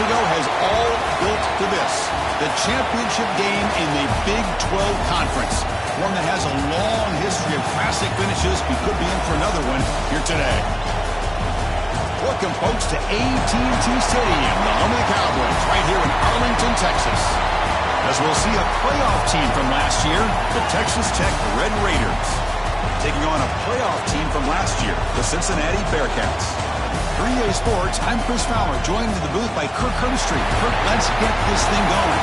ago has all built to this. The championship game in the Big 12 Conference. One that has a long history of classic finishes. We could be in for another one here today. Welcome, folks, to AT&T Stadium, the home of the Cowboys, right here in Arlington, Texas. As we'll see a playoff team from last year, the Texas Tech Red Raiders, taking on a playoff team from last year, the Cincinnati Bearcats. For EA Sports, I'm Chris Fowler, joined in the booth by Kirk Herbstreit. Kirk, let's get this thing going.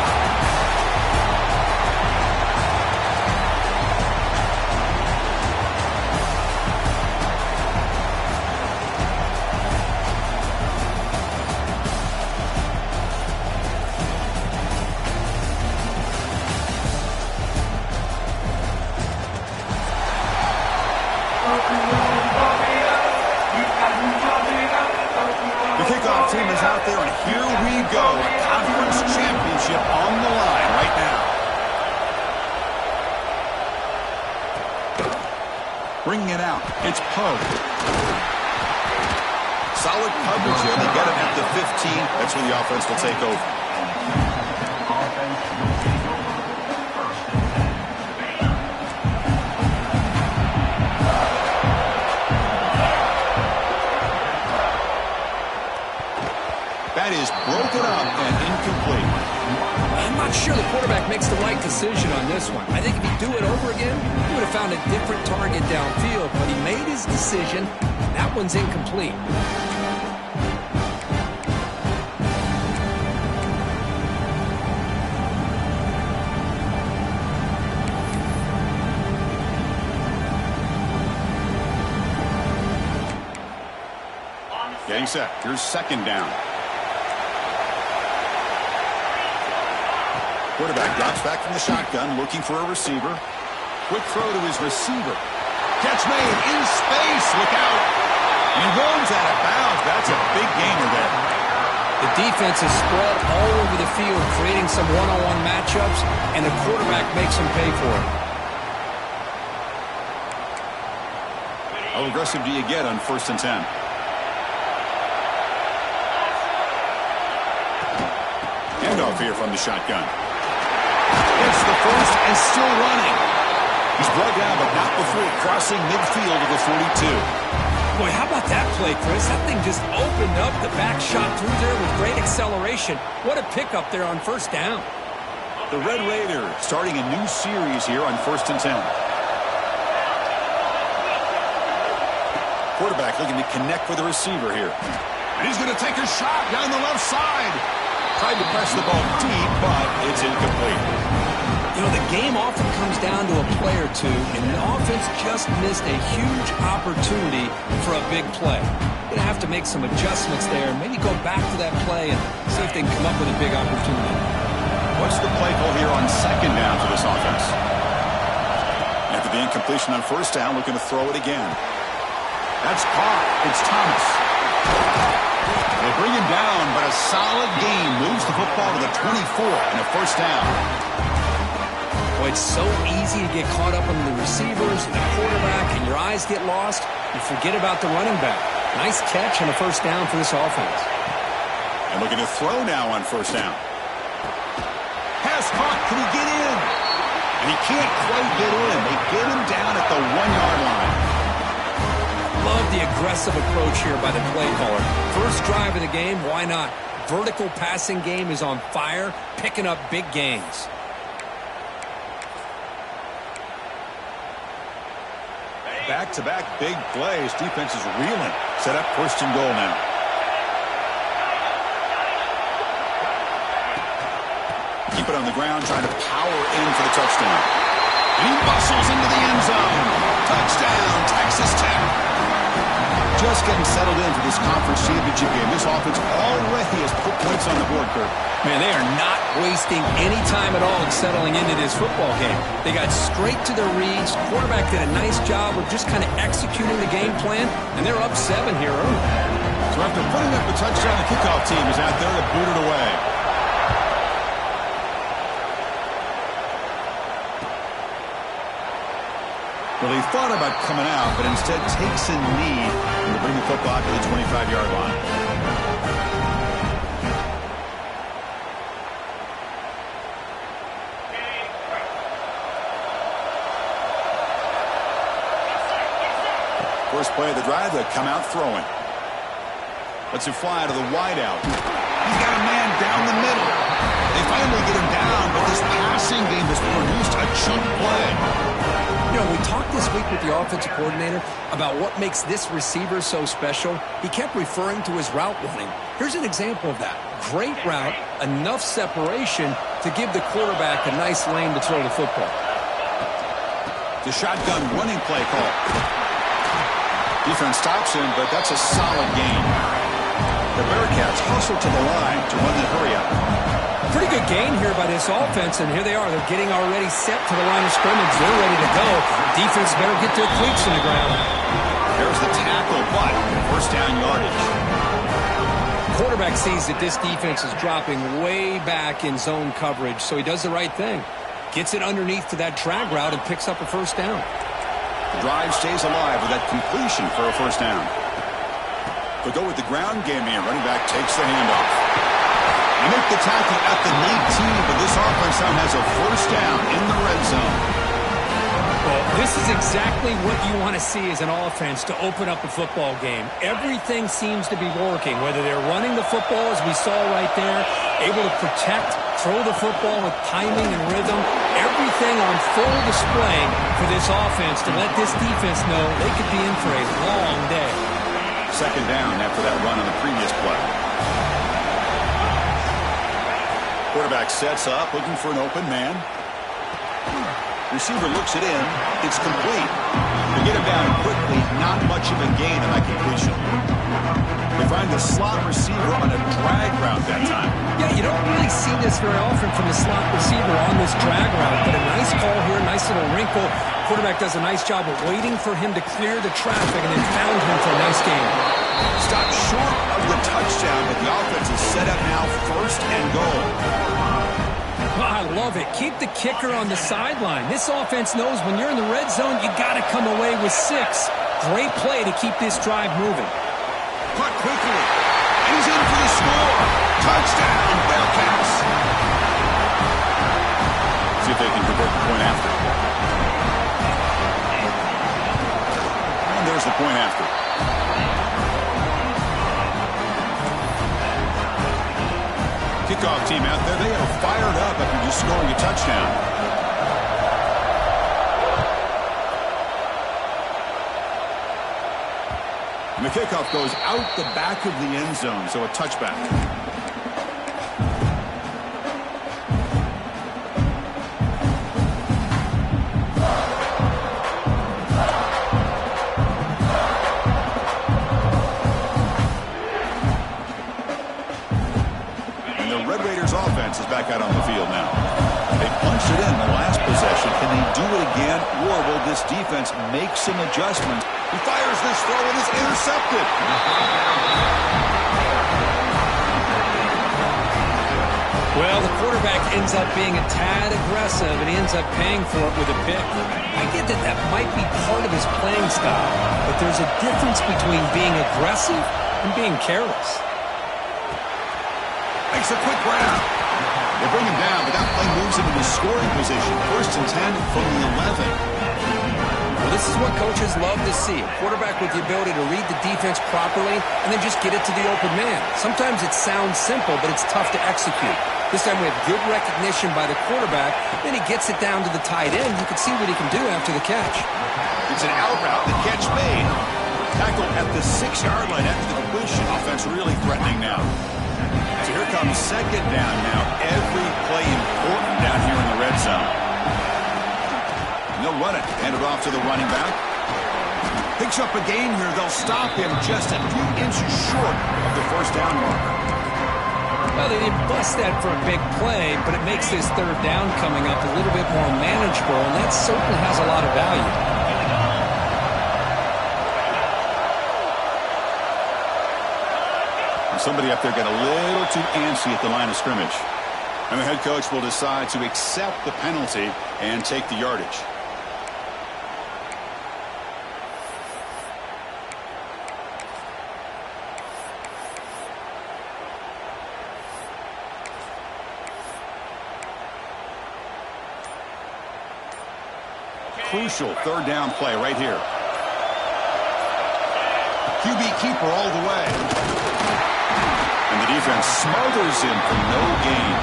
Team is out there, and here we go. A conference championship on the line right now. Bringing it out. It's Poe. Solid coverage here. They get it at the 15. That's where the offense will take over. That is broken up and incomplete. I'm not sure the quarterback makes the right decision on this one. I think if he'd do it over again, he would have found a different target downfield, but he made his decision. That one's incomplete. Getting set. Here's second down. Quarterback drops back from the shotgun, looking for a receiver. Quick throw to his receiver. Catch made in space. Look out. And he runs out of bounds. That's a big gainer there. The defense is spread all over the field, creating some one-on-one matchups, and the quarterback makes them pay for it. How aggressive do you get on 1st and 10? Handoff here from the shotgun. It's the first and still running. He's brought down, but not before crossing midfield of the 42. Boy, how about that play, Chris? That thing just opened up. The back shot through there with great acceleration. What a pickup there on 1st down. The Red Raiders starting a new series here on 1st and 10. Quarterback looking to connect with the receiver here. And he's going to take a shot down the left side. Tried to press the ball deep, but it's incomplete. You know, the game often comes down to a play or two, and the offense just missed a huge opportunity for a big play. Going to have to make some adjustments there, maybe go back to that play and see if they can come up with a big opportunity. What's the play call here on 2nd down for this offense? After the incompletion on 1st down, looking to throw it again. That's caught. It's Thomas. They bring him down, but a solid gain moves the football to the 24 and a 1st down. Boy, it's so easy to get caught up on the receivers and the quarterback, and your eyes get lost. You forget about the running back. Nice catch and a 1st down for this offense. And looking to throw now on 1st down. Pass caught. Can he get in? And he can't quite get in. They get him down at the 1-yard line. Love the aggressive approach here by the play caller. First drive of the game, why not? Vertical passing game is on fire, picking up big gains. Back-to-back big plays. Defense is reeling. Set up 1st and goal now. Keep it on the ground, trying to power in for the touchdown. And he bustles into the end zone. Touchdown, Texas Tech. Just getting settled in for this conference championship game. This offense already has put points on the board, Kirk. Man, they are not wasting any time at all in settling into this football game. They got straight to their reads. Quarterback did a nice job of just kind of executing the game plan, and they're up 7 here early. So after putting up the touchdown, the kickoff team is out there to boot it away. Well, he thought about coming out, but instead takes a knee to bring the football to the 25-yard line. First play of the drive, they come out throwing. Lets it fly to the wideout. He's got a man down the middle. They finally get him down, but this passing game has produced a chunk play. You know, we talked this week with the offensive coordinator about what makes this receiver so special. He kept referring to his route running. Here's an example of that. Great route, enough separation to give the quarterback a nice lane to throw the football. The shotgun running play call. Defense stops him, but that's a solid gain. The Bearcats hustle to the line to run the hurry up. Pretty good gain here by this offense, and here they are. They're getting already set to the line of scrimmage. They're ready to go. Defense better get their cleats in the ground. There's the tackle, but first down yardage. Quarterback sees that this defense is dropping way back in zone coverage, so he does the right thing. Gets it underneath to that drag route and picks up a first down. The drive stays alive with that completion for a first down. They'll go with the ground game here. Running back takes the handoff. They make the tackle at the 19, but this offense now has a first down in the red zone. Well, this is exactly what you want to see as an offense to open up a football game. Everything seems to be working, whether they're running the football, as we saw right there, able to protect, throw the football with timing and rhythm. Everything on full display for this offense to let this defense know they could be in for a long day. Second down after that run on the previous play. Quarterback sets up, looking for an open man. Receiver looks it in. It's complete. They get him down quickly. Not much of a gain on that completion. They find the slot receiver on a drag route that time. Yeah, you don't really see this very often from the slot receiver on this drag route, but a nice call here, nice little wrinkle. Quarterback does a nice job of waiting for him to clear the traffic and then found him for a nice gain. Stopped short of the touchdown, but the offense is set up now first and goal. I love it. Keep the kicker on the sideline. This offense knows when you're in the red zone, you got to come away with 6. Great play to keep this drive moving. Caught quickly. And he's in for the score. Touchdown, Bearcats. See if they can convert the point after. And there's the point after. Kickoff team out there, they are fired up after just scoring a touchdown. And the kickoff goes out the back of the end zone, so a touchback. Is back out on the field now. They punched it in the last possession. Can they do it again, or will this defense make some adjustments? He fires this throw and it's intercepted. Well, the quarterback ends up being a tad aggressive, and he ends up paying for it with a pick. I get that that might be part of his playing style, but there's a difference between being aggressive and being careless. Makes a quick grab. They bring him down, but that play moves him into scoring position. First and 10 from the 11. Well, this is what coaches love to see. A quarterback with the ability to read the defense properly and then just get it to the open man. Sometimes it sounds simple, but it's tough to execute. This time we have good recognition by the quarterback. Then he gets it down to the tight end. You can see what he can do after the catch. It's an out route. The catch made. Tackled at the 6-yard line after the completion. Offense really threatening now. So here comes second down now. Every play important down here in the red zone. And they'll run it. Hand it off to the running back. Picks up a gain here. They'll stop him just a few inches short of the first down marker. Well, they didn't bust that for a big play, but it makes this third down coming up a little bit more manageable, and that certainly has a lot of value. Somebody up there got a little too antsy at the line of scrimmage. And the head coach will decide to accept the penalty and take the yardage. Crucial third down play right here. QB keeper all the way. And the defense smothers him for no gain.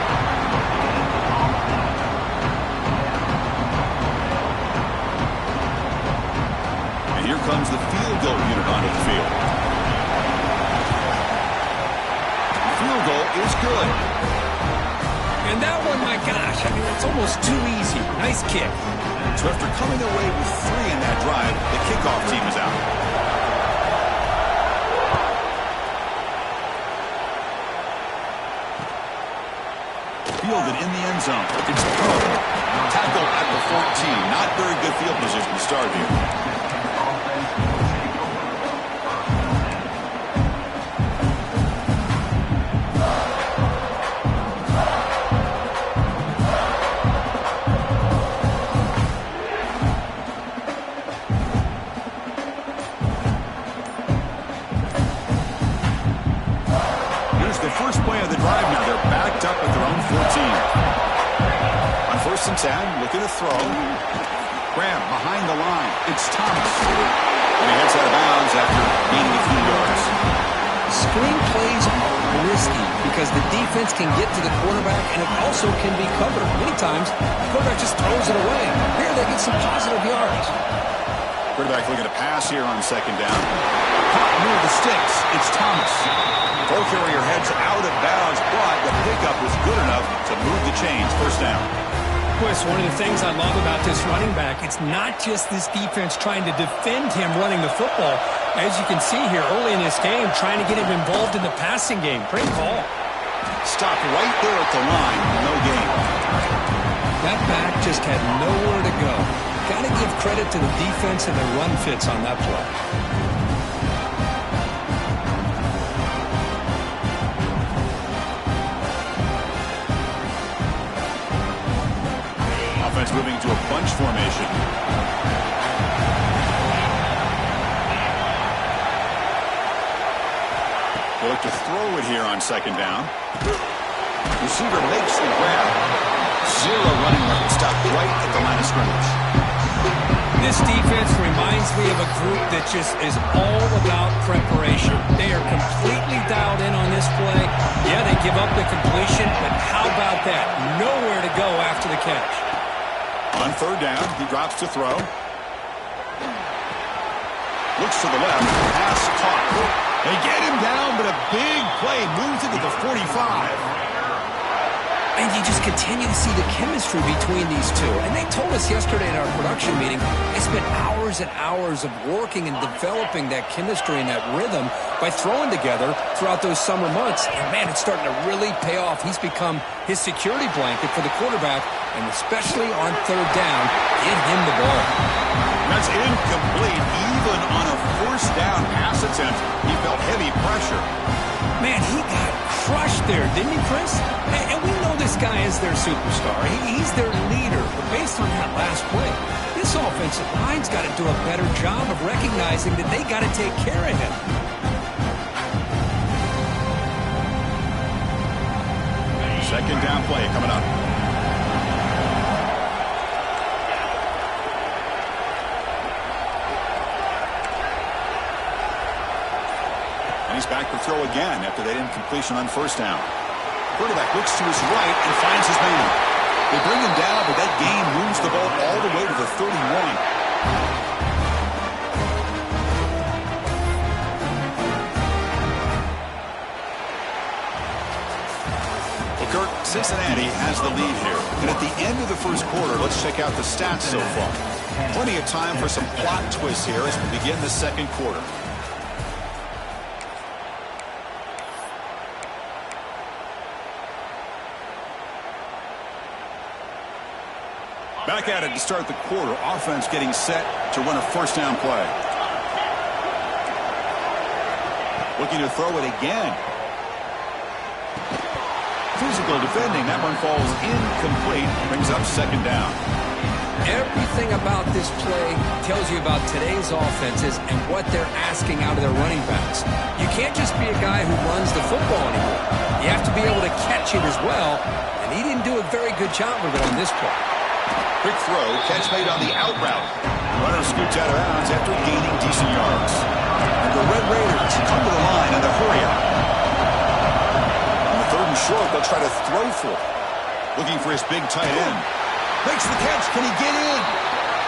And here comes the field goal unit onto the field. Field goal is good. And that one, my gosh, I mean, it's almost too easy. Nice kick. So after coming away with 3 in that drive, the kickoff team is out. Fielded in the end zone. It's Poe. Tackle at the 14. Not very good field position to start here. First play of the drive now. They're backed up at their own 14. On 1st and 10, looking to throw. Grab behind the line. It's Thomas. And he heads out of bounds after gaining a few yards. Screen plays are risky because the defense can get to the quarterback and it also can be covered. Many times, the quarterback just throws it away. Here they get some positive yards. Quarterback looking to pass here on 2nd down. Caught near the sticks. It's Thomas. Ball carrier heads out of bounds, but the pickup was good enough to move the chains. 1st down. Chris, one of the things I love about this running back, it's not just this defense trying to defend him running the football. As you can see here early in this game, trying to get him involved in the passing game. Great call. Stopped right there at the line. No gain. That back just had nowhere to go. Got to give credit to the defense and the run fits on that play. Offense moving to a bunch formation. They look to throw it here on 2nd down. Receiver makes the grab. 0 running room. Stopped right at the line of scrimmage. This defense reminds me of a group that just is all about preparation. They are completely dialed in on this play. Yeah, they give up the completion, but how about that? Nowhere to go after the catch. On 3rd down, he drops to throw. Looks to the left. Pass caught. They get him down, but a big play moves into the 45. And you just continue to see the chemistry between these two. And they told us yesterday in our production meeting, they spent hours and hours of working and developing that chemistry and that rhythm by throwing together throughout those summer months. And, man, it's starting to really pay off. He's become his security blanket for the quarterback, and especially on 3rd down, get him the ball. That's incomplete. Even on a 1st down pass attempt, he felt heavy pressure. Man, he got crushed there, didn't he, Chris? And we know this guy is their superstar. He's their leader. But based on that last play, this offensive line's got to do a better job of recognizing that they got to take care of him. Second down play coming up. He's back to throw again after that incompletion on 1st down. Quarterback looks to his right and finds his man. They bring him down, but that gain moves the ball all the way to the 31. Well, Kirk, Cincinnati has the lead here. And at the end of the 1st quarter, let's check out the stats so far. Plenty of time for some plot twists here as we begin the 2nd quarter. Back at it to start the quarter. Offense getting set to run a 1st down play. Looking to throw it again. Physical defending. That one falls incomplete. Brings up 2nd down. Everything about this play tells you about today's offenses and what they're asking out of their running backs. You can't just be a guy who runs the football anymore. You have to be able to catch it as well, and he didn't do a very good job of it on this play. Quick throw, catch made on the out route. Runner scoots out of bounds after gaining decent yards. And the Red Raiders come to the line in a hurry up. On the 3rd and short, they'll try to throw for it. Looking for his big tight end. Makes the catch. Can he get in?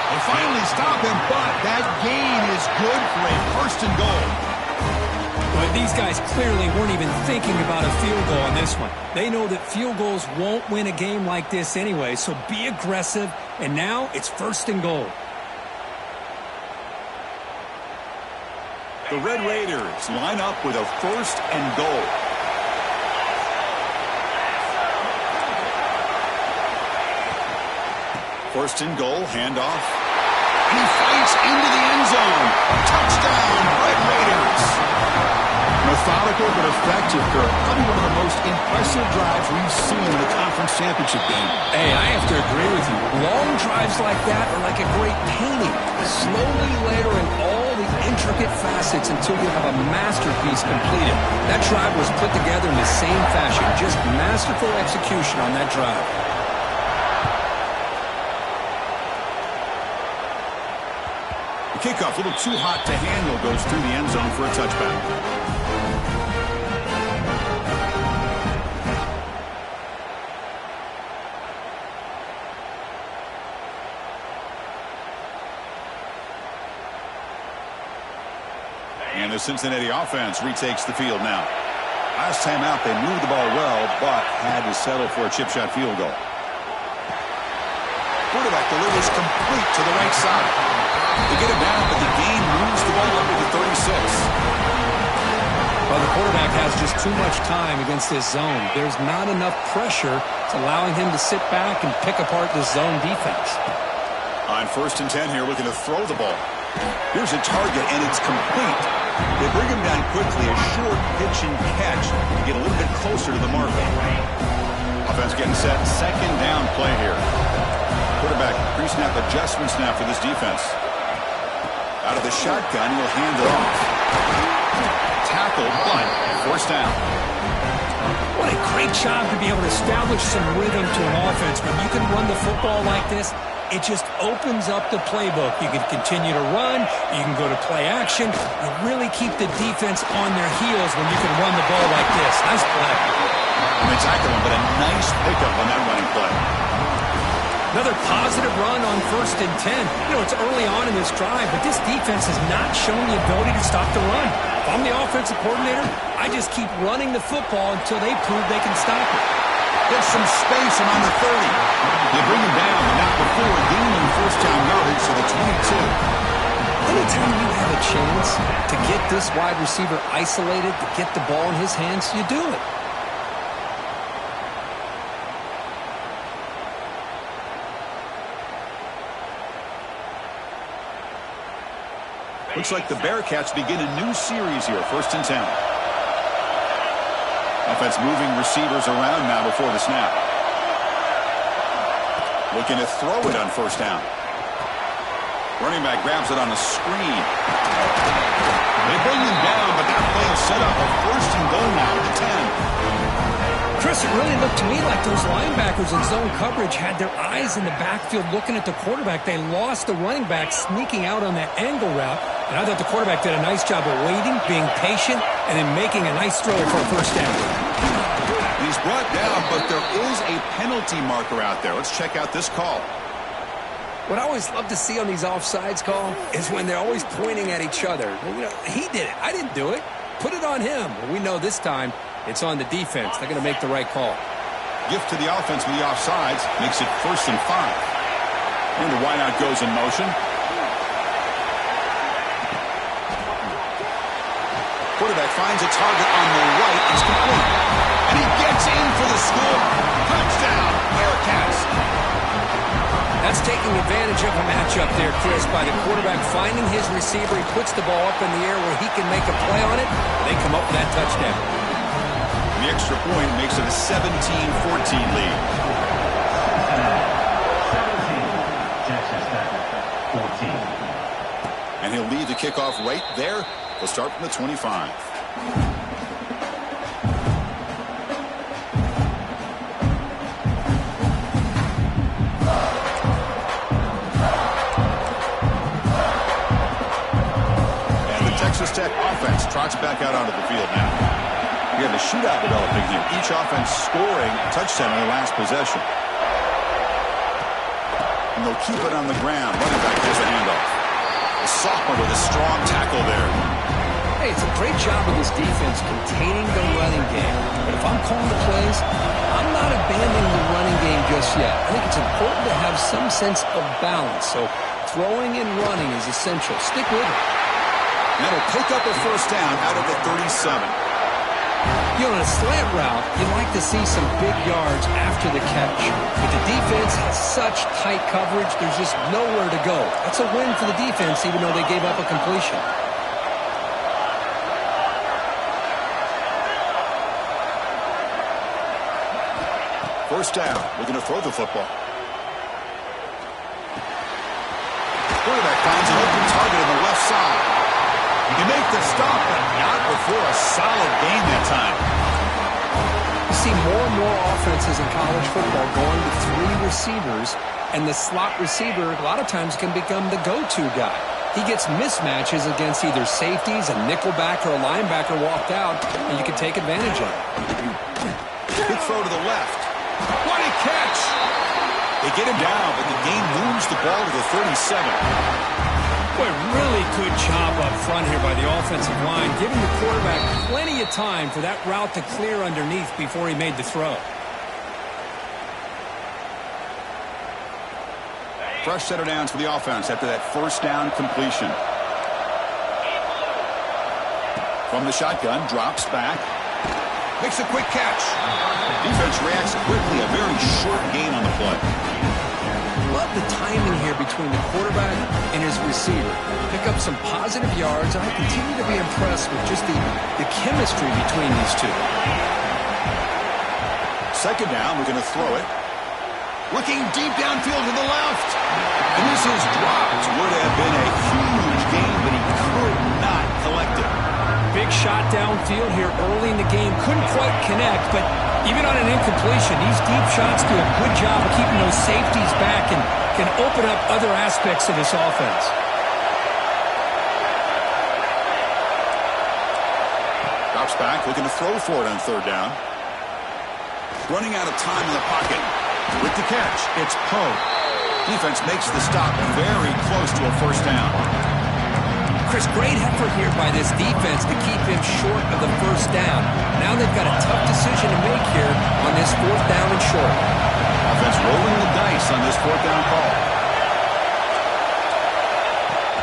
They finally stop him, but that gain is good for a 1st and goal. But these guys clearly weren't even thinking about a field goal on this one. They know that field goals won't win a game like this anyway, so be aggressive, and now it's 1st and goal. The Red Raiders line up with a 1st and goal. First and goal, handoff. And he fights into the end zone. Touchdown, Red Raiders. Methodical but effective, Kirk. Probably one of the most impressive drives we've seen in a conference championship game. Hey, I have to agree with you. Long drives like that are like a great painting. Slowly layering all the intricate facets until you have a masterpiece completed. That drive was put together in the same fashion. Just masterful execution on that drive. The kickoff, a little too hot to handle, goes through the end zone for a touchback. And the Cincinnati offense retakes the field now. Last time out, they moved the ball well, but had to settle for a chip shot field goal. Quarterback delivers complete to the right side. They get it down, but the gain moves the ball over to 36. Well, the quarterback has just too much time against this zone. There's not enough pressure. It's allowing him to sit back and pick apart this zone defense. On 1st and 10 here, looking to throw the ball. Here's a target, and it's complete. They bring him down quickly, a short pitch and catch to get a little bit closer to the mark. Offense getting set, 2nd down play here. Quarterback pre-snap adjustments now for this defense. Out of the shotgun, he'll hand it off. Tackled, but 1st down. What a great job to be able to establish some rhythm to an offense. When you can run the football like this, it just opens up the playbook. You can continue to run. You can go to play action. You really keep the defense on their heels when you can run the ball like this. Nice play. And they tackle him, but a nice pickup on that running play. Another positive run on 1st and 10. You know, it's early on in this drive, but this defense has not shown the ability to stop the run. If I'm the offensive coordinator, I just keep running the football until they prove they can stop it. Gets some space around the 30. They bring him down, but not before gaining 1st down yardage to the 22. Anytime you have a chance to get this wide receiver isolated, to get the ball in his hands, you do it. Looks like the Bearcats begin a new series here, 1st and 10. Offense moving receivers around now before the snap. Looking to throw it on 1st down. Running back grabs it on the screen. They bring him down, but that play will set up a 1st and goal now at the 10. Chris, it really looked to me like those linebackers in zone coverage had their eyes in the backfield looking at the quarterback. They lost the running back sneaking out on that angle route. And I thought the quarterback did a nice job of waiting, being patient, and then making a nice throw for a 1st down. He's brought down, but there is a penalty marker out there. Let's check out this call. What I always love to see on these offsides call is when they're always pointing at each other. Well, you know, he did it. I didn't do it. Put it on him. Well, we know this time it's on the defense. They're going to make the right call. Gift to the offense with the offsides. Makes it 1st and 5. And the wideout goes in motion. Quarterback finds a target on the right. It's complete. And he gets in for the score. Touchdown, Bearcats. That's taking advantage of a matchup there, Chris, by the quarterback finding his receiver. He puts the ball up in the air where he can make a play on it. They come up with that touchdown. The extra point makes it a 17-14 lead. 17, and he'll lead the kickoff right there. They'll start from the 25. quarterback offense trots back out onto the field now. We have a shootout developing here. Each offense scoring a touchdown in their last possession. And they'll keep it on the ground. Running back has a handoff. The sophomore with a strong tackle there. Hey, it's a great job of this defense containing the running game. But if I'm calling the plays, I'm not abandoning the running game just yet. I think it's important to have some sense of balance. So throwing and running is essential. Stick with it. That'll pick up a first down out of the 37. You know, on a slant route, you'd like to see some big yards after the catch. But the defense has such tight coverage, there's just nowhere to go. That's a win for the defense, even though they gave up a completion. First down, looking to throw the football. Quarterback finds an open target on the left side. You make the stop, but not before a solid gain that time. You see more and more offenses in college football going to 3 receivers, and the slot receiver a lot of times can become the go-to guy. He gets mismatches against either safeties, a nickelback, or a linebacker walked out, and you can take advantage of it. Big throw to the left. What a catch! They get him down, but the game moves the ball to the 37. Boy, really good job up front here by the offensive line, giving the quarterback plenty of time for that route to clear underneath before he made the throw. Fresh set of downs for the offense after that first down completion. From the shotgun, drops back. Makes a quick catch. Defense reacts quickly. A very short gain on the play. Love the timing here between the quarterback and his receiver. Pick up some positive yards, and I continue to be impressed with just the chemistry between these two. Second down, we're going to throw it. Looking deep downfield to the left. And this is dropped. Would have been a huge gain, but he could not collect it. Big shot downfield here early in the game. Couldn't quite connect, but even on an incompletion, these deep shots do a good job of keeping those safeties back and can open up other aspects of this offense. Drops back, looking to throw for it on third down. Running out of time in the pocket. With the catch, it's Poe. Defense makes the stop very close to a first down. Chris, great effort here by this defense to keep him short of the first down. Now they've got a tough decision to make here on this fourth down and short. Offense rolling the dice on this fourth down call.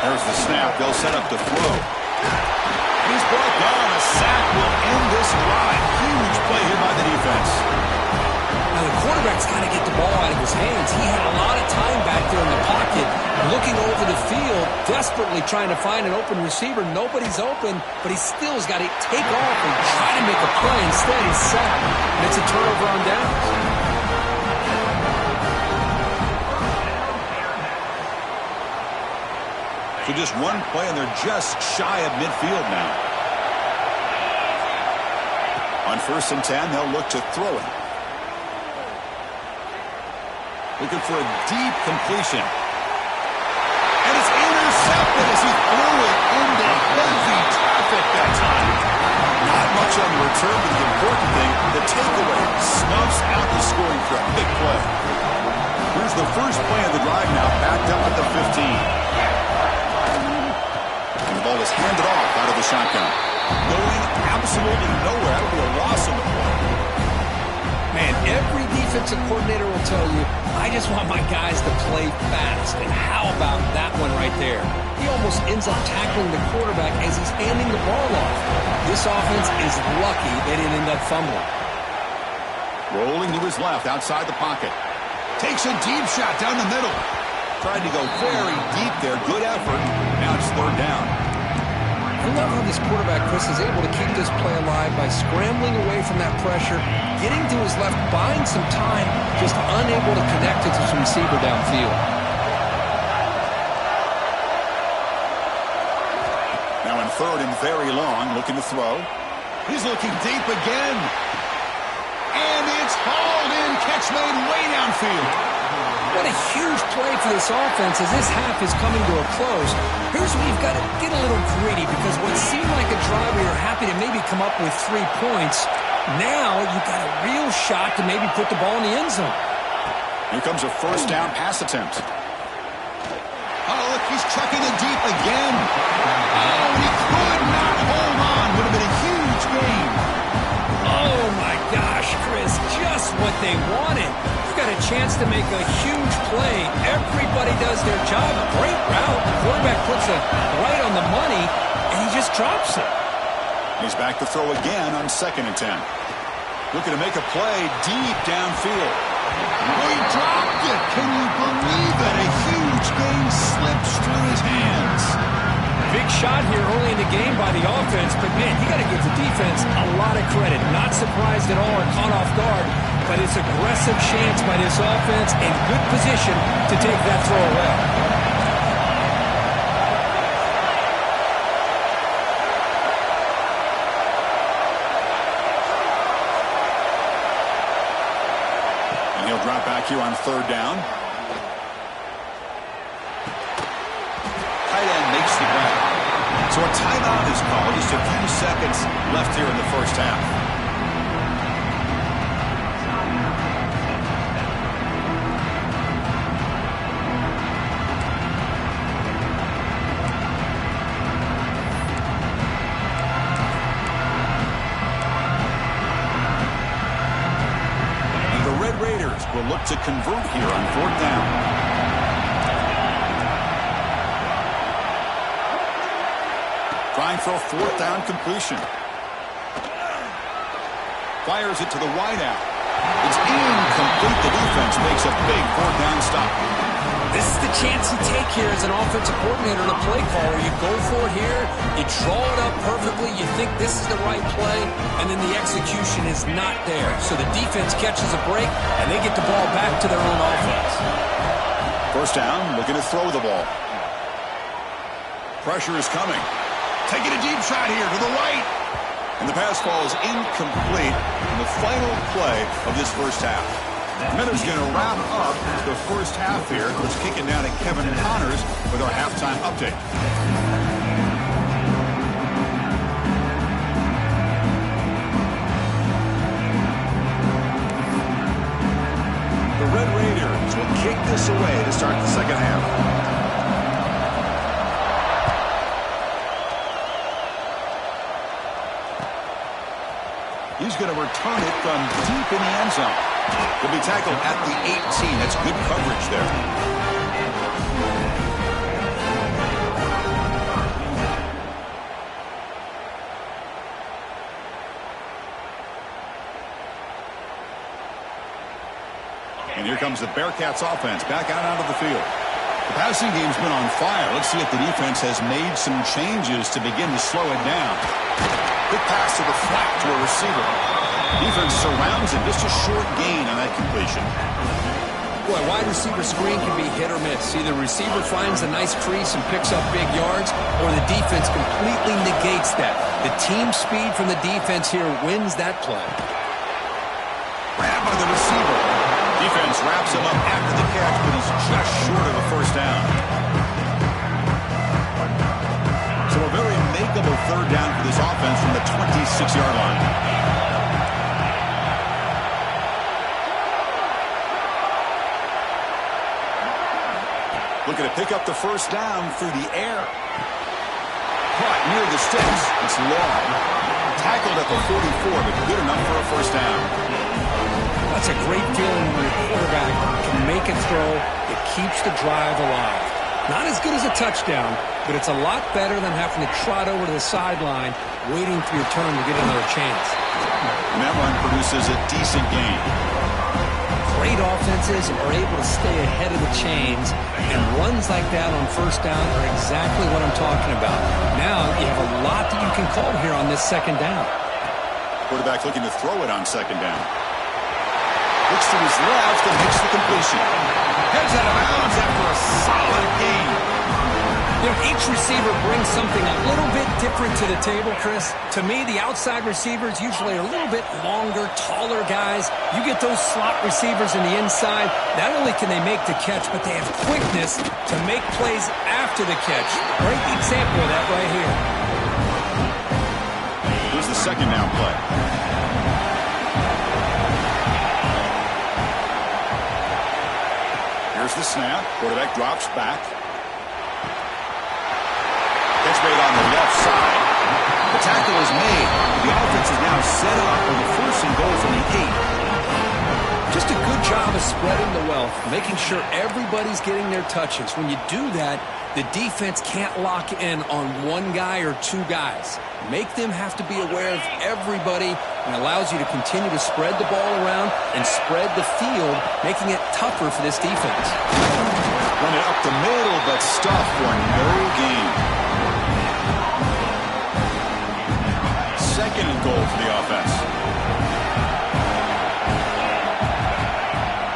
There's the snap. They'll set up the throw. He's brought down. A sack will end this drive. Huge play here by the defense. Now the quarterback's got to get the ball out of his hands. He had a lot of time back there in the pocket, looking over the field, desperately trying to find an open receiver. Nobody's open, but he still has got to take off and try to make a play. Instead, he's sacked, and it's a turnover on downs. So just one play, and they're just shy of midfield now. On 1st and 10, they'll look to throw it. Looking for a deep completion. And it's intercepted as he threw it into heavy traffic that time. Not much on the return, but the important thing, the takeaway snuffs out the scoring threat. Big play. Here's the first play of the drive now, backed up at the 15. And the ball is handed off out of the shotgun. Going absolutely nowhere. That'll be a loss on the play. Man, every defensive coordinator will tell you, I just want my guys to play fast. And how about that one right there? He almost ends up tackling the quarterback as he's handing the ball off. This offense is lucky they didn't end up fumbling. Rolling to his left, outside the pocket. Takes a deep shot down the middle. Tried to go very deep there. Good effort. Now it's third down. I love how this quarterback, Chris, is able to keep this play alive by scrambling away from that pressure, getting to his left, buying some time, just unable to connect it to his receiver downfield. Now in third and very long, looking to throw. He's looking deep again. And it's hauled in, catch made way downfield. What a huge play for this offense as this half is coming to a close. Here's where you've got to get a little greedy because what seemed like a drive where you're happy to maybe come up with 3 points, now you've got a real shot to maybe put the ball in the end zone. Here comes a first down pass attempt. Oh, look, he's chucking it deep again. Oh, he could not hold on. Would have been a huge gain. Oh, my gosh, Chris, just what they wanted. You've got a chance to make a huge play. Everybody does their job. Great route. The quarterback puts it right on the money, and he just drops it. He's back to throw again on 2nd and 10. Looking to make a play deep downfield. Oh, he dropped it. Can you believe it? A huge gain slips through his hands. Big shot here early in the game by the offense, but, man, you got to give the defense a lot of credit. Not surprised at all or caught off guard, but it's aggressive chance by this offense in good position to take that throw away. Drop back here on 3rd down. Tight end makes the grab. So a timeout is called. Just a few seconds left here in the first half. Will look to convert here on 4th down. Trying for a 4th down completion. Fires it to the wideout. It's incomplete. The defense makes a big 4th down stop. This is the chance you take here as an offensive coordinator and a play caller. You go for it here, you draw it up perfectly, you think this is the right play, and then the execution is not there. So the defense catches a break, and they get the ball back to their own offense. First down, looking to throw the ball. Pressure is coming. Taking a deep shot here to the right. And the pass ball is incomplete in the final play of this first half. Miller's going to wrap up the first half here. Let's kick it down to Kevin Connors with our halftime update. The Red Raiders will kick this away to start the second half. He's going to return it from deep in the end zone. He'll be tackled at the 18. That's good coverage there. And here comes the Bearcats offense back out onto the field. The passing game's been on fire. Let's see if the defense has made some changes to begin to slow it down. Quick pass to the flat to a receiver. Defense surrounds it. Just a short gain on that completion. Boy, wide receiver screen can be hit or miss. Either receiver finds a nice crease and picks up big yards, or the defense completely negates that. The team speed from the defense here wins that play. Grab by the receiver. Defense wraps him up after the catch, but he's just short of a first down. So a very makeable 3rd down for this offense from the 26-yard line. Looking to pick up the first down through the air. Caught near the sticks. It's long. Tackled at the 44, but good enough for a first down. That's a great feeling when your quarterback can make a throw that keeps the drive alive. Not as good as a touchdown, but it's a lot better than having to trot over to the sideline, waiting for your turn to get another chance. And that run produces a decent gain. Great offenses are able to stay ahead of the chains, and runs like that on first down are exactly what I'm talking about. Now you have a lot that you can call here on this second down. Quarterback looking to throw it on second down. Looks to his left and makes the completion. Heads out of bounds after a solid gain. You know, each receiver brings something a little bit different to the table, Chris. To me, the outside receivers usually are a little bit longer, taller guys. You get those slot receivers in the inside, not only can they make the catch, but they have quickness to make plays after the catch. Great example of that right here. Here's the second down play. Here's the snap. Quarterback drops back. Catch made on the left side. The tackle is made. The offense is now set up for the first and goal from the 8. Just a good job of spreading the wealth, making sure everybody's getting their touches. When you do that, the defense can't lock in on one guy or two guys. Make them have to be aware of everybody, and allows you to continue to spread the ball around and spread the field, making it tougher for this defense. Run it up the middle, but stuff for no gain. Second and goal for the offense.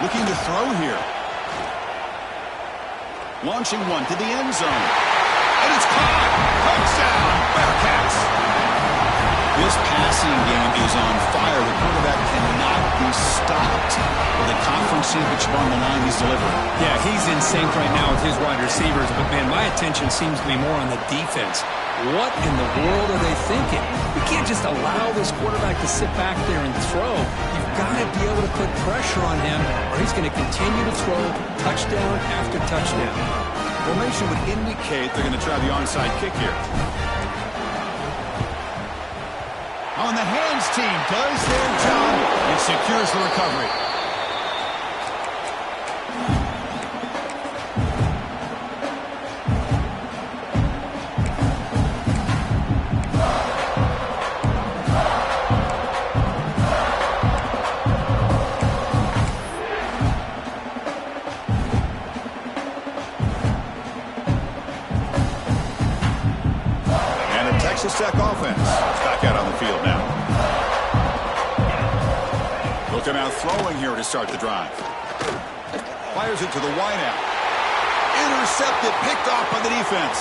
Looking to throw here. Launching one to the end zone. And it's caught. Touchdown, Bearcats. This passing game is on fire. The quarterback cannot be stopped. With a conference championship on the line, he's delivering. Yeah, he's in sync right now with his wide receivers, but, man, my attention seems to be more on the defense. What in the world are they thinking? You can't just allow this quarterback to sit back there and throw. You've got to be able to put pressure on him, or he's going to continue to throw touchdown after touchdown. Formation would indicate they're going to try the onside kick here. On the hands team does their job and secures the recovery. Texas Tech offense back out on the field now. Looking out throwing here to start the drive. Fires it to the wideout. Intercepted, picked off by the defense.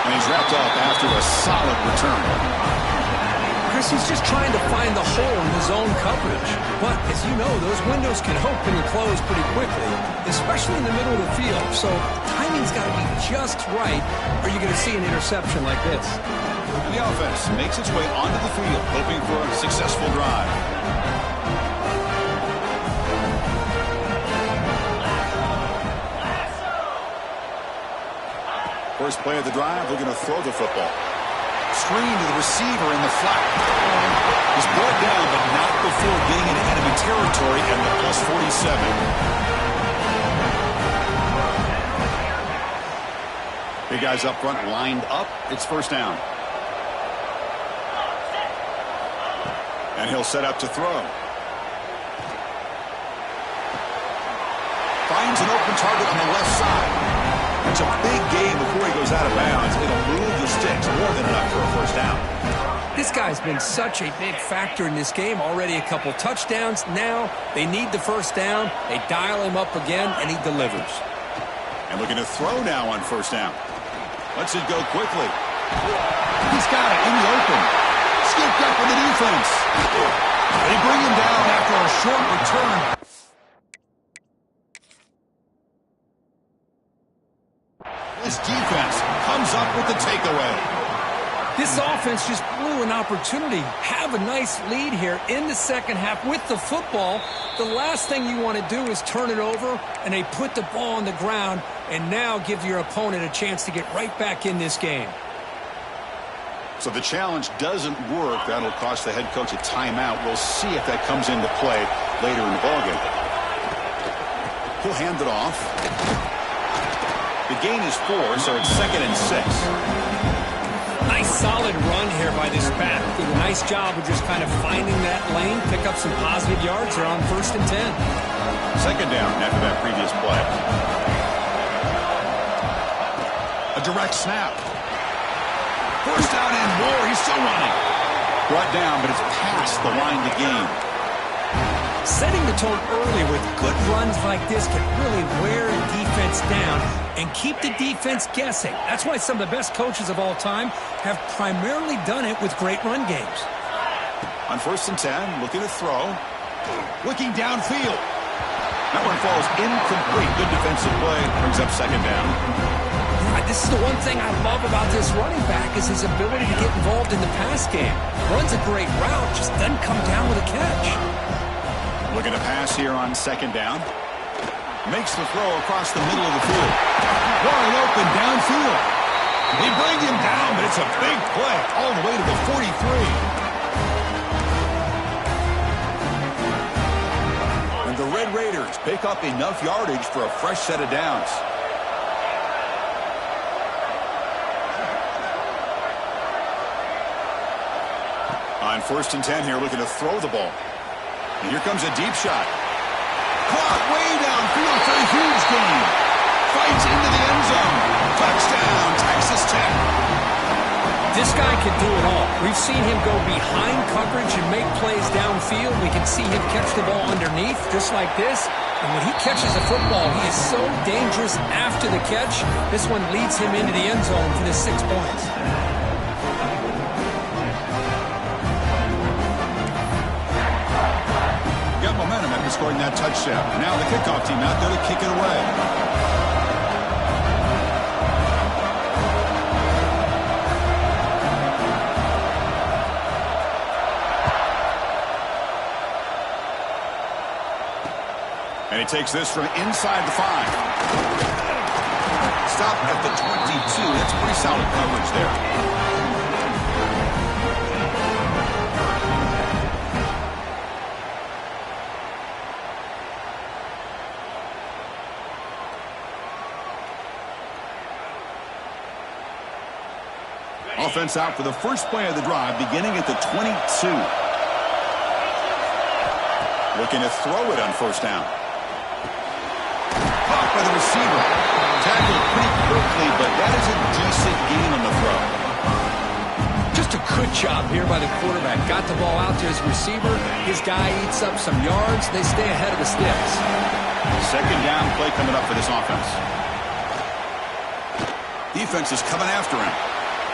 And he's wrapped up after a solid return. Chris, he's just trying to find the hole in his own coverage. But, as you know, those windows can open and close pretty quickly, especially in the middle of the field. So the timing's got to be just right, or you're going to see an interception like this. And the offense makes its way onto the field, hoping for a successful drive. First play of the drive, looking to throw the football. Screen to the receiver in the flat. He's brought down, but not before getting into enemy territory at the +47. Big guys up front lined up. It's first down. And he'll set up to throw. Finds an open target on the left side. It's a big game before he goes out of bounds. It'll move the sticks more than enough for a first down. This guy's been such a big factor in this game. Already a couple touchdowns. Now they need the first down. They dial him up again, and he delivers. And looking to throw now on first down. Lets it go quickly. He's got it in the open. Scooped up with the defense. They bring him down after a short return. This defense comes up with the takeaway. This offense just blew an opportunity. Have a nice lead here in the second half with the football. The last thing you want to do is turn it over, and they put the ball on the ground and now give your opponent a chance to get right back in this game. So the challenge doesn't work. That'll cost the head coach a timeout. We'll see if that comes into play later in the ballgame. He'll hand it off. The gain is 4, so it's 2nd and 6. Nice solid run here by this back. Did a nice job of just kind of finding that lane, pick up some positive yards. They're on 1st and 10. Second down after that previous play. A direct snap. First down and more. He's still running. Brought down, but it's past the line to gain. Setting the tone early with good runs like this can really wear a defense down and keep the defense guessing. That's why some of the best coaches of all time have primarily done it with great run games. On 1st and 10, looking to throw. Looking downfield. That one falls incomplete. Good defensive play. Brings up 2nd down. Right, this is the one thing I love about this running back is his ability to get involved in the pass game. Runs a great route, just doesn't come down with a catch. Looking to pass here on 2nd down. Makes the throw across the middle of the field. Wide open downfield. They bring him down, but it's a big play all the way to the 43. And the Red Raiders pick up enough yardage for a fresh set of downs. On 1st and 10 here, looking to throw the ball. And here comes a deep shot. Caught way downfield for a huge gain. Fights into the end zone. Touchdown, Texas Tech. This guy can do it all. We've seen him go behind coverage and make plays downfield. We can see him catch the ball underneath, just like this. And when he catches the football, he is so dangerous after the catch. This one leads him into the end zone for the 6 points. Got momentum after scoring that touchdown. Now the kickoff team out there to kick it away. And he takes this from inside the 5. Stop at the 22. That's pretty solid coverage there. Offense out for the first play of the drive, beginning at the 22. Looking to throw it on 1st down. Caught by the receiver. Tackled pretty quickly, but that is a decent gain on the throw. Just a good job here by the quarterback. Got the ball out to his receiver. His guy eats up some yards. They stay ahead of the sticks. 2nd down play coming up for this offense. Defense is coming after him.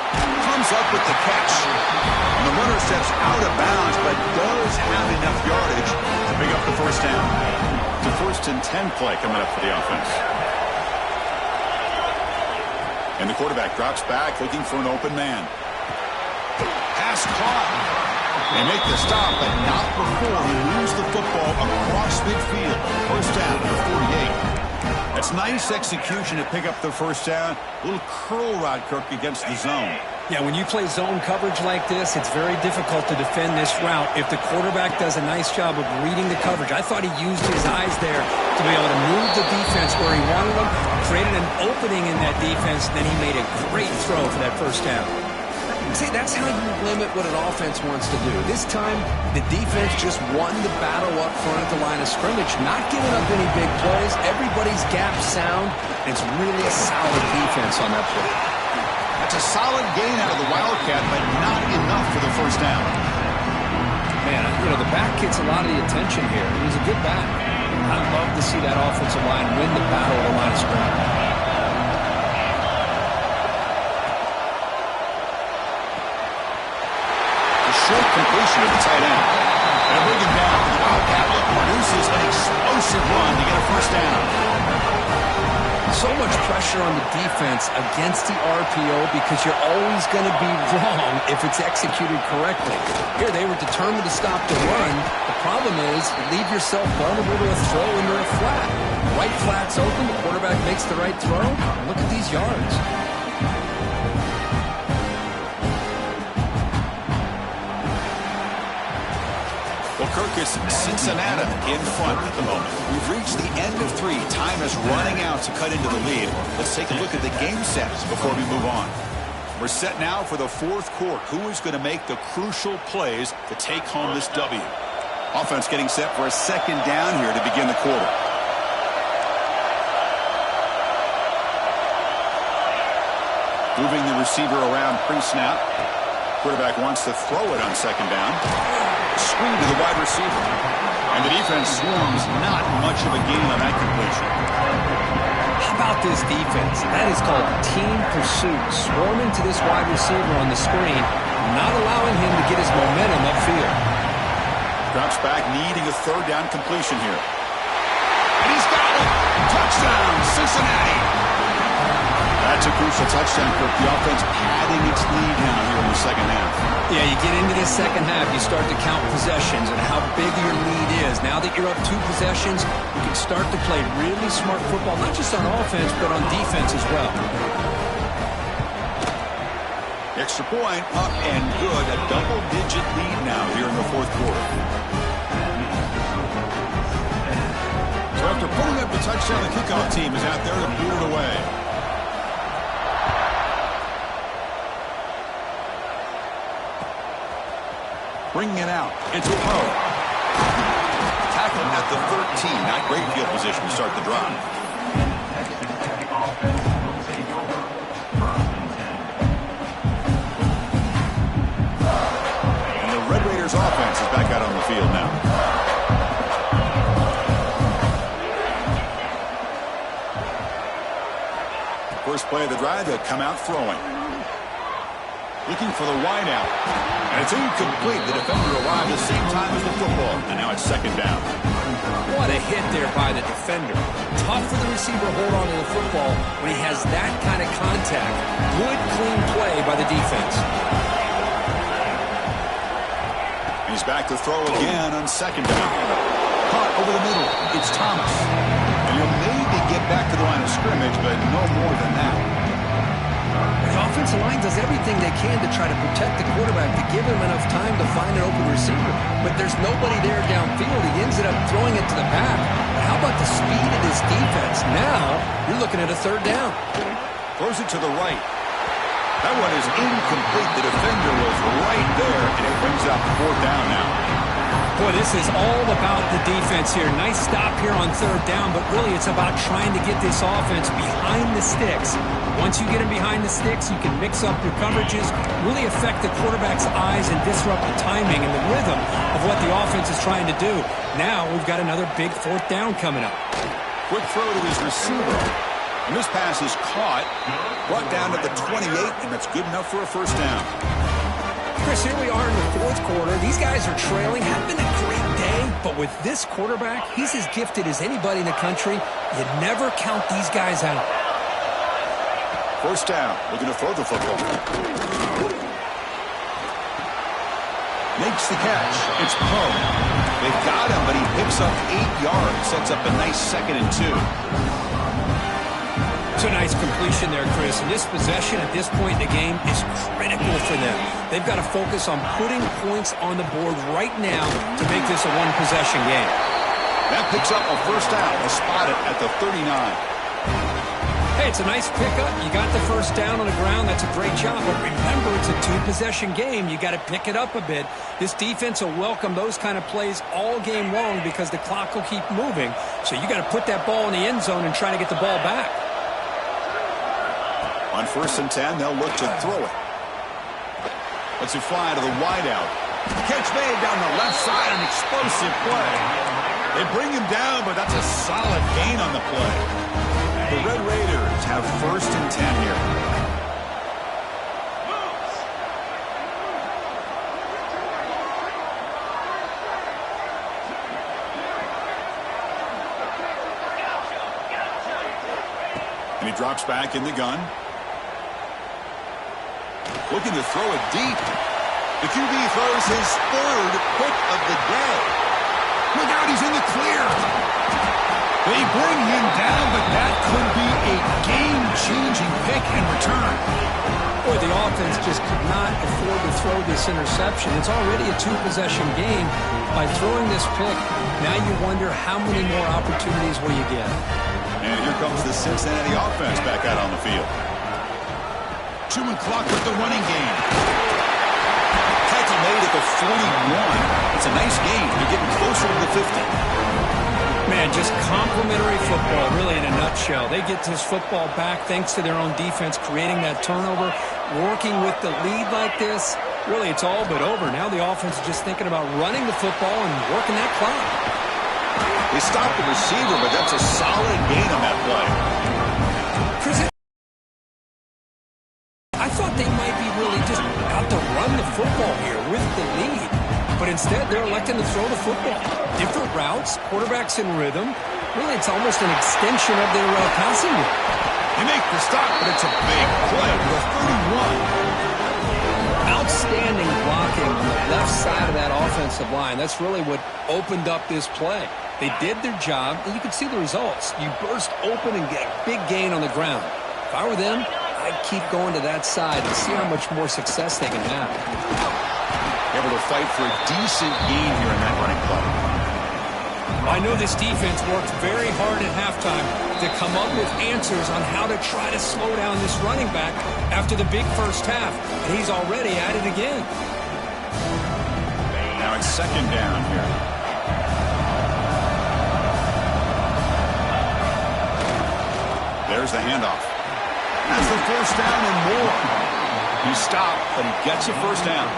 Comes up with the catch. And the runner steps out of bounds, but does have enough yardage to pick up the 1st down. It's a 1st and 10 play coming up for the offense. And the quarterback drops back, looking for an open man. Pass caught. They make the stop, but not before he moves the football across midfield. 1st down to the 48. That's nice execution to pick up the 1st down. A little curl rod, Kirk, against the zone. Yeah, when you play zone coverage like this, it's very difficult to defend this route if the quarterback does a nice job of reading the coverage. I thought he used his eyes there to be able to move the defense where he wanted them, created an opening in that defense, and then he made a great throw for that 1st down. See, that's how you limit what an offense wants to do. This time, the defense just won the battle up front at the line of scrimmage, not giving up any big plays. Everybody's gap sound. It's really a solid defense on that play. That's a solid gain out of the Wildcat, but not enough for the 1st down. Man, you know, the back gets a lot of the attention here. He's a good back. I'd love to see that offensive line win the battle at the line of scrimmage. Short completion of the tight end. And bring him down for the Wildcat. Produces an explosive run to get a 1st down. So much pressure on the defense against the RPO because you're always going to be wrong if it's executed correctly. Here, they were determined to stop the run. The problem is you leave yourself vulnerable to a throw into a flat. Right flat's open. The quarterback makes the right throw. Look at these yards. Well, Kirk, is Cincinnati in front at the moment. We've reached the end of 3. Time is running out to cut into the lead. Let's take a look at the game sets before we move on. We're set now for the 4th quarter. Who is going to make the crucial plays to take home this W? Offense getting set for a 2nd down here to begin the quarter. Moving the receiver around pre-snap. Quarterback wants to throw it on 2nd down. Screen to the wide receiver. And the defense swarms, not much of a gain on that completion. How about this defense? That is called team pursuit. Swarming to this wide receiver on the screen, not allowing him to get his momentum upfield. Drops back, needing a third down completion here. And he's got it! Touchdown, Cincinnati! That's a crucial touchdown, Kirk. The offense padding its lead now here in the second half. Yeah, you get into this second half, you start to count possessions and how big your lead is. Now that you're up 2 possessions, you can start to play really smart football, not just on offense, but on defense as well. Extra point, up and good. A double-digit lead now here in the fourth quarter. So after putting up the touchdown, the kickoff team is out there to boot it away. Bringing it out. It's Poe. Tackling at the 13. Not great field position to start the drive. And the Red Raiders offense is back out on the field now. First play of the drive, they'll come out throwing. Looking for the wide out. And it's incomplete. The defender arrived at the same time as the football. And now it's second down. What a hit there by the defender. Tough for the receiver to hold on to the football when he has that kind of contact. Good, clean play by the defense. He's back to throw again on second down. Caught over the middle. It's Thomas. And he'll maybe get back to the line of scrimmage, but no more than that. The offensive line does everything they can to try to protect the quarterback, to give him enough time to find an open receiver. But there's nobody there downfield. He ends up throwing it to the back. But how about the speed of this defense? Now, you're looking at a third down. Throws it to the right. That one is incomplete. The defender was right there, and it brings up fourth down now. Boy, this is all about the defense here. Nice stop here on third down, but really it's about trying to get this offense behind the sticks. Once you get them behind the sticks, you can mix up your coverages, really affect the quarterback's eyes and disrupt the timing and the rhythm of what the offense is trying to do. Now we've got another big fourth down coming up. Quick throw to his receiver. And this pass is caught, brought down to the 28, and that's good enough for a first down. Chris, here we are in the fourth quarter. These guys are trailing. Have been a great day, but with this quarterback, he's as gifted as anybody in the country. You never count these guys out. First down. Looking to throw the football. Makes the catch. It's Poe. They've got him, but he picks up 8 yards. Sets up a nice 2nd and 2. It's a nice completion there, Chris. And this possession at this point in the game is critical for them. They've got to focus on putting points on the board right now to make this a one-possession game. That picks up a first down. They'll spot it at the 39. Hey, it's a nice pickup. You got the first down on the ground. That's a great job. But remember, it's a 2-possession game. You got to pick it up a bit. This defense will welcome those kind of plays all game long because the clock will keep moving. So you got to put that ball in the end zone and try to get the ball back. On 1st and 10, they'll look to throw it. Lets it fly to the wideout. Catch made down the left side, an explosive play. They bring him down, but that's a solid gain on the play. The Red Raiders have 1st and 10 here. And he drops back in the gun. Looking to throw it deep. The QB throws his 3rd pick of the day. Look out, he's in the clear. They bring him down, but that could be a game-changing pick and return. Boy, the offense just could not afford to throw this interception. It's already a 2-possession game. By throwing this pick, now you wonder how many more opportunities will you get. And here comes the Cincinnati offense back out on the field. Truman clock with the running game. Tackle made at the 41. It's a nice game. They're getting closer to the 50. Man, just complimentary football, really, in a nutshell. They get this football back thanks to their own defense, creating that turnover, working with the lead like this. Really, it's all but over. Now the offense is just thinking about running the football and working that clock. They stopped the receiver, but that's a solid gain on that play. Chris, I thought they might be really just out to run the football here with the lead. But instead, they're electing to throw the football. Different routes, quarterbacks in rhythm. Really, it's almost an extension of their passing game. They make the stop, but it's a big play to the 31. Outstanding blocking on the left side of that offensive line. That's really what opened up this play. They did their job, and you can see the results. You burst open and get a big gain on the ground. If I were them, I'd keep going to that side and see how much more success they can have. Able to fight for a decent gain here in that running play. I know this defense worked very hard at halftime to come up with answers on how to try to slow down this running back after the big first half. And he's already at it again. Now it's second down here. There's the handoff. That's the first down and more. He stopped, but he gets a first down.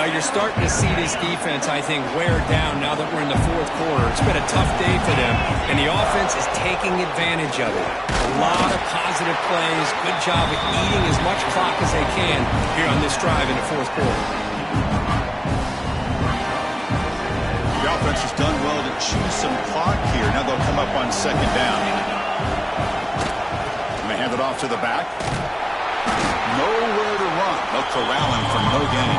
You're starting to see this defense, I think, wear down now that we're in the fourth quarter. It's been a tough day for them, and the offense is taking advantage of it. A lot of positive plays. Good job of eating as much clock as they can here on this drive in the fourth quarter. The offense has done well to chew some clock here. Now they'll come up on second down. And they hand it off to the back. Nowhere to run. They'll corral him for no gain.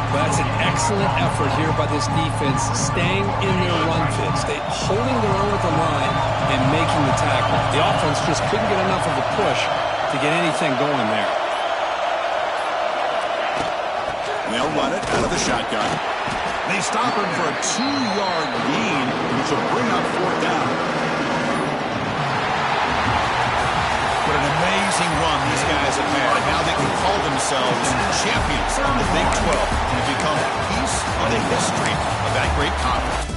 That's an excellent effort here by this defense, staying in their run fits, holding their own at the line and making the tackle. The offense just couldn't get enough of a push to get anything going there. And they'll run it out of the shotgun. They stop him for a 2-yard gain, which will bring up fourth down. What an amazing run these guys have had, and now they can call themselves champions in the Big 12 and become a piece of the history of that great conference.